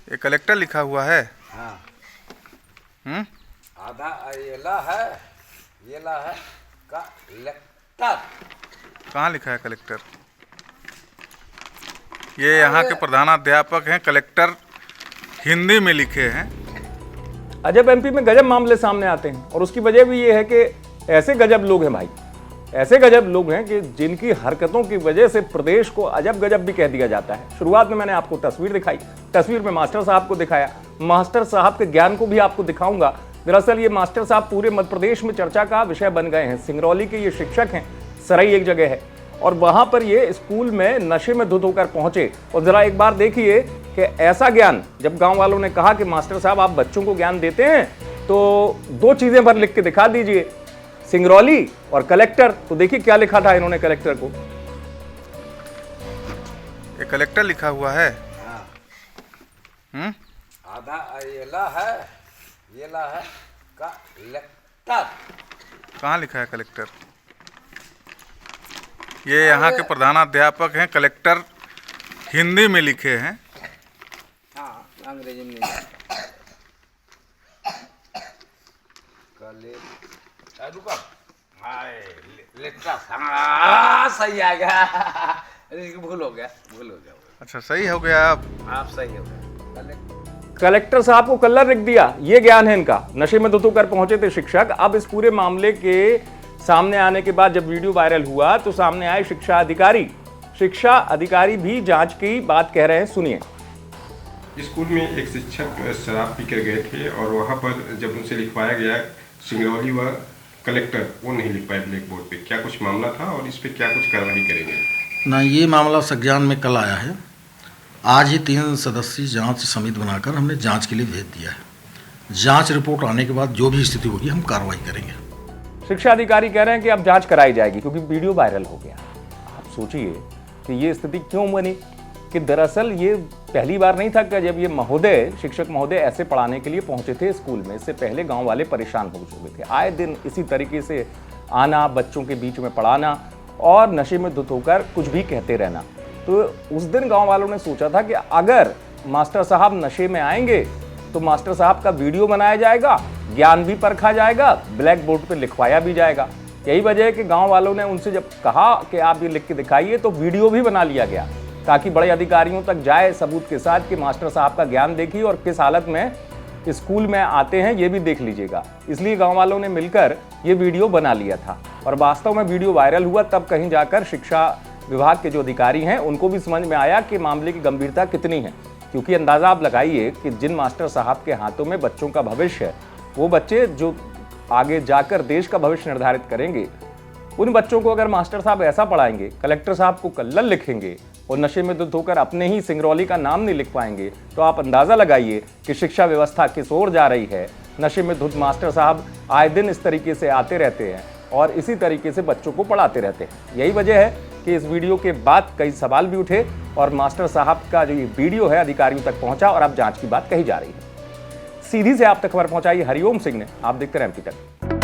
ये कलेक्टर लिखा हुआ है। हाँ। हम्म। आधा ये ला है कलेक्टर। कहाँ लिखा है कलेक्टर? ये यहाँ के प्रधानाध्यापक हैं, कलेक्टर हिंदी में लिखे हैं। अजब एमपी में गजब मामले सामने आते हैं और उसकी वजह भी ये है कि ऐसे गजब लोग हैं भाई, ऐसे गजब लोग हैं कि जिनकी हरकतों की वजह से प्रदेश को अजब गजब भी कह दिया जाता है। शुरुआत में मैंने आपको तस्वीर दिखाई, तस्वीर में मास्टर साहब को दिखाया, मास्टर साहब के ज्ञान को भी आपको दिखाऊंगा। दरअसल ये मास्टर साहब पूरे मध्य प्रदेश में चर्चा का विषय बन गए हैं। सिंगरौली के ये शिक्षक हैं, सरई एक जगह है, और वहां पर ये स्कूल में नशे में धुत होकर पहुंचे। और जरा एक बार देखिए कि ऐसा ज्ञान, जब गांव वालों ने कहा कि मास्टर साहब आप बच्चों को ज्ञान देते हैं तो दो चीजें पर लिख के दिखा दीजिए, सिंगरौली और कलेक्टर। तो देखिए क्या लिखा था इन्होंने कलेक्टर को। ये कलेक्टर लिखा हुआ है। हाँ। हम्म। आधा ये ला है कलेक्टर। कहाँ लिखा है कलेक्टर? ये यहाँ के प्रधानाध्यापक हैं, कलेक्टर हिंदी में लिखे हैं। हाँ, अंग्रेजी में नहीं। रुका। हाय लेक्टर। हाँ सही आ गया। भूल हो गया। अच्छा, सही हो गया। आप सही हो गया। कलेक्टर साहब को कलर लिख दिया, ये ज्ञान है इनका। नशे में धुत होकर पहुंचे थे शिक्षक। अब इस पूरे मामले के सामने आने के बाद जब वीडियो वायरल हुआ तो सामने आए शिक्षा अधिकारी भी जांच की बात कह रहे हैं, सुनिए। स्कूल में एक शिक्षक शराब पी कर गए थे और वहाँ पर जब उनसे लिखवाया गया सिंगरौली व कलेक्टर, वो नहीं लिख पाए ब्लैक बोर्ड पे। क्या कुछ मामला था और इस पे क्या कुछ कार्रवाई करेंगे? ना, ये मामला संज्ञान में कल आया है। आज ही 3 सदस्यीय जांच समिति बनाकर हमने जांच के लिए भेज दिया है। जांच रिपोर्ट आने के बाद जो भी स्थिति होगी हम कार्रवाई करेंगे। शिक्षा अधिकारी कह रहे हैं कि अब जांच कराई जाएगी क्योंकि वीडियो वायरल हो गया। आप सोचिए कि ये स्थिति क्यों बनी, कि दरअसल ये पहली बार नहीं था कि जब ये शिक्षक महोदय ऐसे पढ़ाने के लिए पहुंचे थे स्कूल में। इससे पहले गांव वाले परेशान हो चुके थे। आए दिन इसी तरीके से आना, बच्चों के बीच में पढ़ाना और नशे में धुत होकर कुछ भी कहते रहना। तो उस दिन गांव वालों ने सोचा था कि अगर मास्टर साहब नशे में आएंगे तो मास्टर साहब का वीडियो बनाया जाएगा, ज्ञान भी परखा जाएगा, ब्लैक बोर्ड पे लिखवाया भी जाएगा। यही वजह है कि गांव वालों ने उनसे जब कहा कि आप ये लिख के दिखाइए तो वीडियो भी बना लिया गया ताकि बड़े अधिकारियों तक जाए सबूत के साथ कि मास्टर साहब का ज्ञान देखिए और किस हालत में स्कूल में आते हैं ये भी देख लीजिएगा। इसलिए गांव वालों ने मिलकर ये वीडियो बना लिया था और वास्तव में वीडियो वायरल हुआ तब कहीं जाकर शिक्षा विभाग के जो अधिकारी हैं उनको भी समझ में आया कि मामले की गंभीरता कितनी है। क्योंकि अंदाजा आप लगाइए कि जिन मास्टर साहब के हाथों में बच्चों का भविष्य है, वो बच्चे जो आगे जाकर देश का भविष्य निर्धारित करेंगे, उन बच्चों को अगर मास्टर साहब ऐसा पढ़ाएंगे, कलेक्टर साहब को कल्लर लिखेंगे और नशे में धुत होकर अपने ही सिंगरौली का नाम नहीं लिख पाएंगे, तो आप अंदाजा लगाइए कि शिक्षा व्यवस्था किस ओर जा रही है। नशे में धुत मास्टर साहब आए दिन इस तरीके से आते रहते हैं और इसी तरीके से बच्चों को पढ़ाते रहते हैं। यही वजह है कि इस वीडियो के बाद कई सवाल भी उठे और मास्टर साहब का जो ये वीडियो है अधिकारियों तक पहुंचा और अब जांच की बात कही जा रही है। सीधी से आप तक खबर पहुंचाई हरिओम सिंह ने। आप देखते रहें एमपी तक।